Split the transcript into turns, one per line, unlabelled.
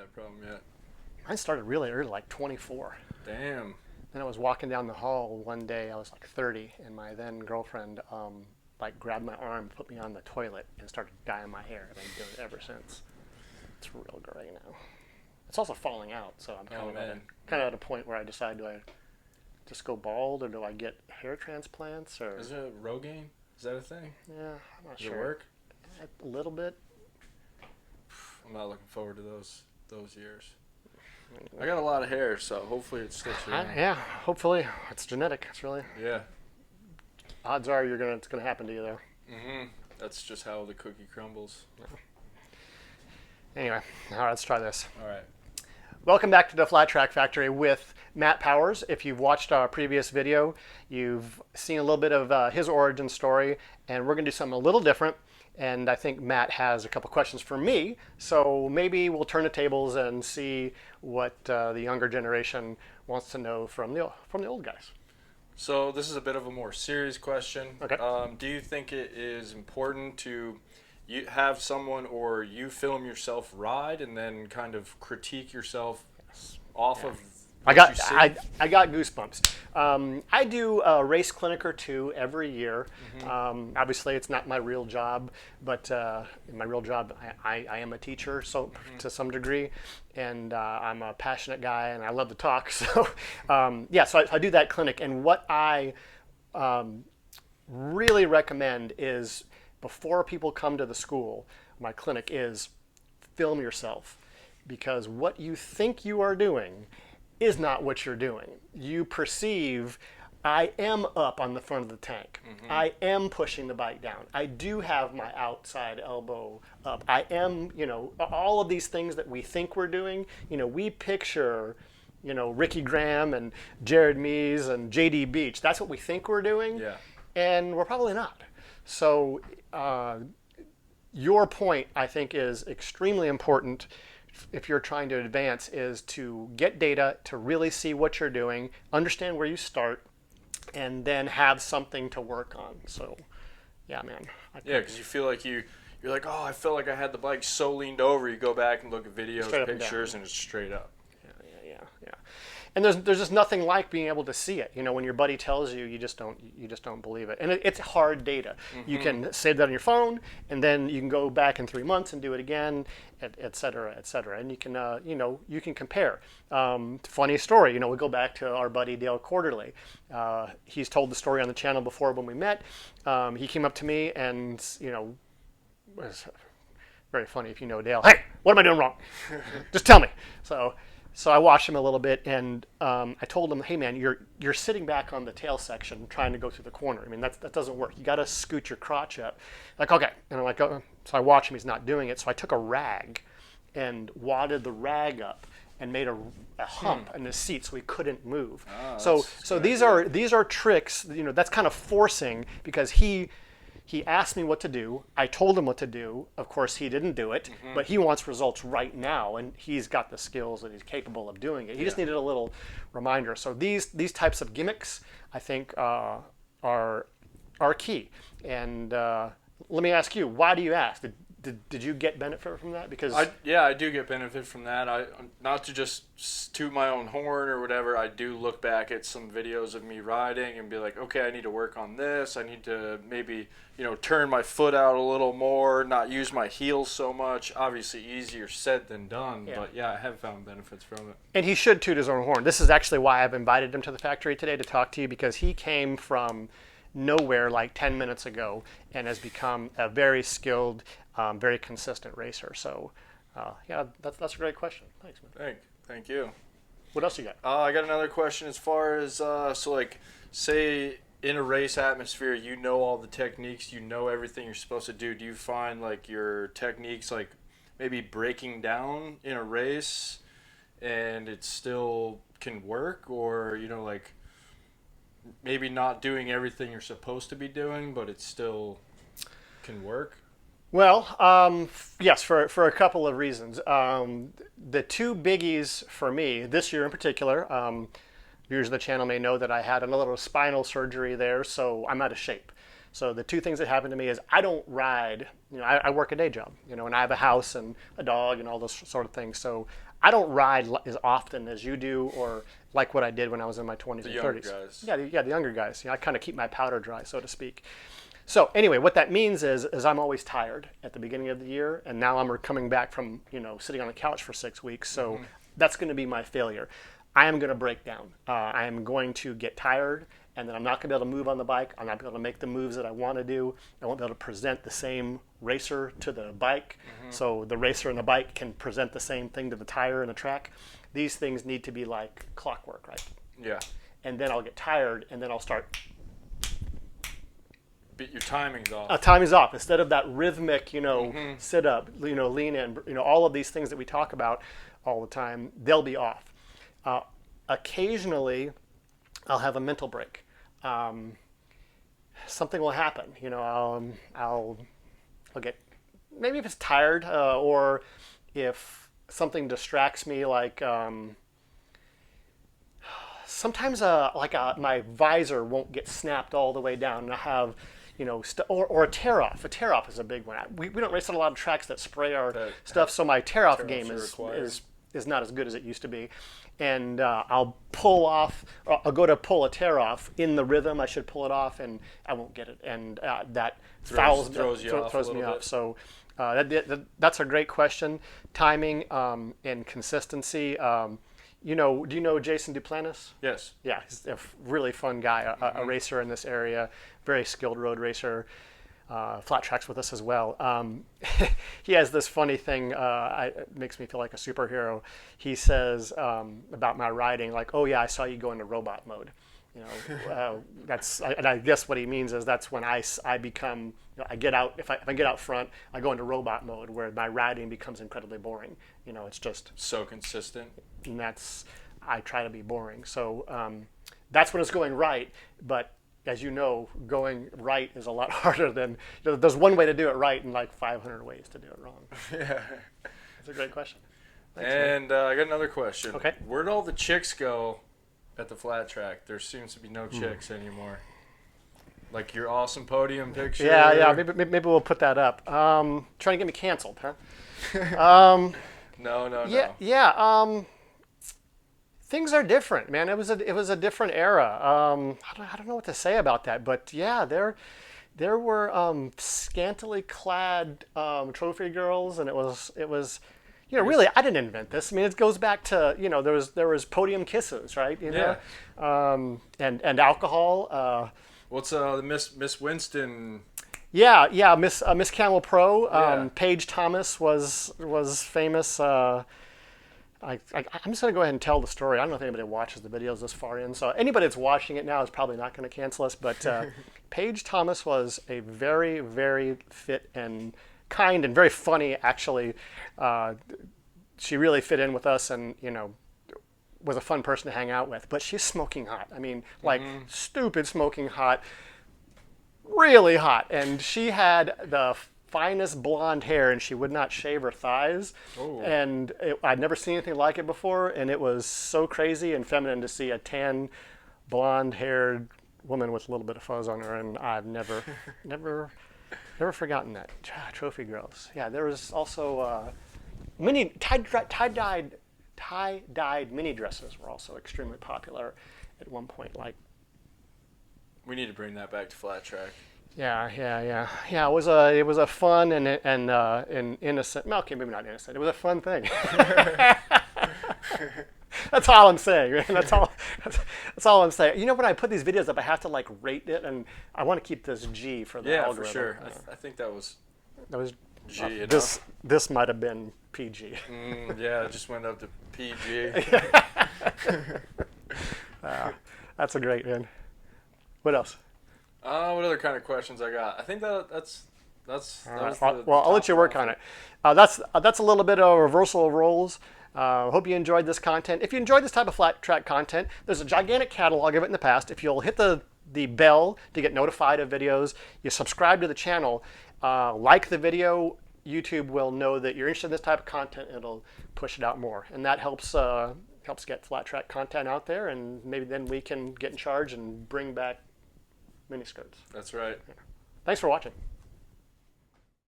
that problem yet.
Mine started really early, like 24.
Damn.
Then I was walking down the hall one day. I was like 30, and my then girlfriend like grabbed my arm, put me on the toilet, and started dyeing my hair. And I've been doing it ever since. It's real gray now. It's also falling out, so I'm kind of at a point where I decide, do I just go bald or do I get hair transplants? Or
is it Rogaine? Is that a thing?
Yeah, I'm not sure.
Does it work?
A little bit.
I'm not looking forward to those years. I got a lot of hair, so hopefully it sticks around.
Yeah, hopefully it's genetic. It's really
yeah.
Odds are it's gonna happen to you though.
That's just how the cookie crumbles.
Yeah. Anyway, all right, let's try this.
All right.
Welcome back to the Flat Track Factory with Matt Powers. If you've watched our previous video, you've seen a little bit of his origin story, and we're going to do something a little different. And I think Matt has a couple questions for me, so maybe we'll turn the tables and see what the younger generation wants to know from the old guys.
So this is a bit of a more serious question.
Okay.
Do you think it is important to have someone or you film yourself ride and then kind of critique yourself off of what you see?
I got goosebumps. I do a race clinic or two every year. Obviously, it's not my real job, but in my real job, I am a teacher, so to some degree, and I'm a passionate guy, and I love to talk. So, so I do that clinic, and what I really recommend is before people come to the school, my clinic is film yourself, because what you think you are doing is not what you're doing. You perceive, I am up on the front of the tank. I am pushing the bike down. I do have my outside elbow up. I am, all of these things that we think we're doing, we picture, Ricky Graham and Jared Mees and JD Beach. That's what we think we're doing.
Yeah.
And we're probably not. So your point, I think, is extremely important if you're trying to advance, is to get data, to really see what you're doing, understand where you start, and then have something to work on. So, yeah, man.
Yeah, because you feel like you're like, oh, I felt like I had the bike so leaned over. You go back and look at videos, pictures, and it's straight up.
Yeah. And there's just nothing like being able to see it. When your buddy tells you, you just don't believe it. And it's hard data. You can save that on your phone, and then you can go back in 3 months and do it again, et cetera, et cetera. And you can you can compare. Funny story. We go back to our buddy Dale Quarterly. He's told the story on the channel before when we met. He came up to me and was very funny if you know Dale. Hey, what am I doing wrong? Just tell me. So I watched him a little bit, and I told him, hey man, you're sitting back on the tail section trying to go through the corner. I mean, that doesn't work. You got to scoot your crotch up. Like, okay. And I'm like, oh. So I watch him. He's not doing it. So I took a rag and wadded the rag up and made a hump in the seat so he couldn't move. So these are tricks. That's kind of forcing, because he asked me what to do. I told him what to do. Of course, he didn't do it, but he wants results right now, and he's got the skills that he's capable of doing it. He just needed a little reminder. So these types of gimmicks, I think, are key. And let me ask you, why do you ask? Did you get benefit from that? Because
I do get benefit from that. Not to just toot my own horn or whatever. I do look back at some videos of me riding and be like, okay, I need to work on this. I need to maybe turn my foot out a little more, not use my heels so much. Obviously, easier said than done. Yeah. But I have found benefits from it.
And he should toot his own horn. This is actually why I've invited him to the factory today to talk to you, because he came from nowhere like 10 minutes ago and has become a very skilled, very consistent racer. So, that's a great question. Thanks, man.
Thank you.
What else you got?
I got another question as far as, say in a race atmosphere, all the techniques, everything you're supposed to do. Do you find like your techniques like maybe breaking down in a race and it still can work, or, maybe not doing everything you're supposed to be doing, but it still can work?
Well, yes, for a couple of reasons. The two biggies for me this year in particular, viewers of the channel may know that I had a little spinal surgery there, so I'm out of shape. So the two things that happen to me is I don't ride. I work a day job, and I have a house and a dog and all those sort of things. So I don't ride as often as you do, or like what I did when I was in my 20s and 30s.
Guys.
Yeah, the younger guys. I kind of keep my powder dry, so to speak. So anyway, what that means is I'm always tired at the beginning of the year, and now I'm coming back from sitting on the couch for 6 weeks. So that's going to be my failure. I am going to break down. I am going to get tired, and then I'm not going to be able to move on the bike. I'm not going to make the moves that I want to do. I won't be able to present the same racer to the bike, so the racer and the bike can present the same thing to the tire and the track. These things need to be like clockwork, right?
Yeah.
And then I'll get tired, and then I'll start.
But your timing's off.
Timing's off. Instead of that rhythmic, sit up, lean in, all of these things that we talk about all the time, they'll be off. Occasionally, I'll have a mental break. Something will happen. I'll get, maybe if it's tired, or if something distracts me, like sometimes my visor won't get snapped all the way down, and I have or a tear off. A tear off is a big one. We don't race on a lot of tracks that spray our stuff, so my tear off game is not as good as it used to be. And I'll pull off, or I'll go to pull a tear off in the rhythm. I should pull it off, and I won't get it, and that throws me off. So that's a great question. Timing and consistency. Do you know Jason Duplantis?
Yes.
Yeah, he's a really fun guy, a racer in this area, very skilled road racer, flat tracks with us as well. He has this funny thing, it makes me feel like a superhero. He says about my riding, like, oh yeah, I saw you go into robot mode. And I guess what he means is that's when I become, I get out, if I get out front, I go into robot mode where my riding becomes incredibly boring. It's just
so consistent.
And I try to be boring. So that's when it's going right. But as you know, going right is a lot harder than, there's one way to do it right and like 500 ways to do it wrong.
Yeah.
That's a great question. Thanks,
and I got another question.
Okay.
Where'd all the chicks go at the flat track? There seems to be no chicks anymore. Like your awesome podium picture.
Yeah. Maybe we'll put that up. Trying to get me canceled, huh?
No.
Yeah. Things are different, man. It was a different era. I don't know what to say about that, but yeah, there were scantily clad trophy girls, and it was really, I didn't invent this. I mean, it goes back to there was podium kisses, right?
Yeah.
And alcohol.
What's the Miss Winston?
Yeah, Miss Camel Pro.
Yeah.
Paige Thomas was famous. I'm just going to go ahead and tell the story. I don't know if anybody watches the videos this far in, so anybody that's watching it now is probably not going to cancel us. But Paige Thomas was a very, very fit and kind and very funny, actually. She really fit in with us, and was a fun person to hang out with. But she's smoking hot. I mean, like stupid smoking hot. Really hot, and she had the finest blonde hair, and she would not shave her thighs.
Oh.
And I'd never seen anything like it before, and it was so crazy and feminine to see a tan, blonde-haired woman with a little bit of fuzz on her, and I've never forgotten that. Trophy girls. Yeah, there was also mini tie-dyed mini dresses were also extremely popular at one point. Like,
we need to bring that back to flat track.
Yeah. It was a fun and innocent. Well, okay, maybe not innocent. It was a fun thing. That's all I'm saying, man. That's all I'm saying. When I put these videos up, I have to like rate it, and I want to keep this G for the algorithm.
For sure. I think that was G.
This might have been PG.
Yeah, it just went up to PG.
That's a great one. What else?
What other kind of questions I got? I think that's
I'll let you work on it. That's a little bit of a reversal of roles. Hope you enjoyed this content. If you enjoyed this type of flat track content, there's a gigantic catalog of it in the past. If you'll hit the bell to get notified of videos, you subscribe to the channel, like the video, YouTube will know that you're interested in this type of content, and it'll push it out more. And that helps get flat track content out there, and maybe then we can get in charge and bring back miniskirts.
That's right.
Yeah. Thanks for watching.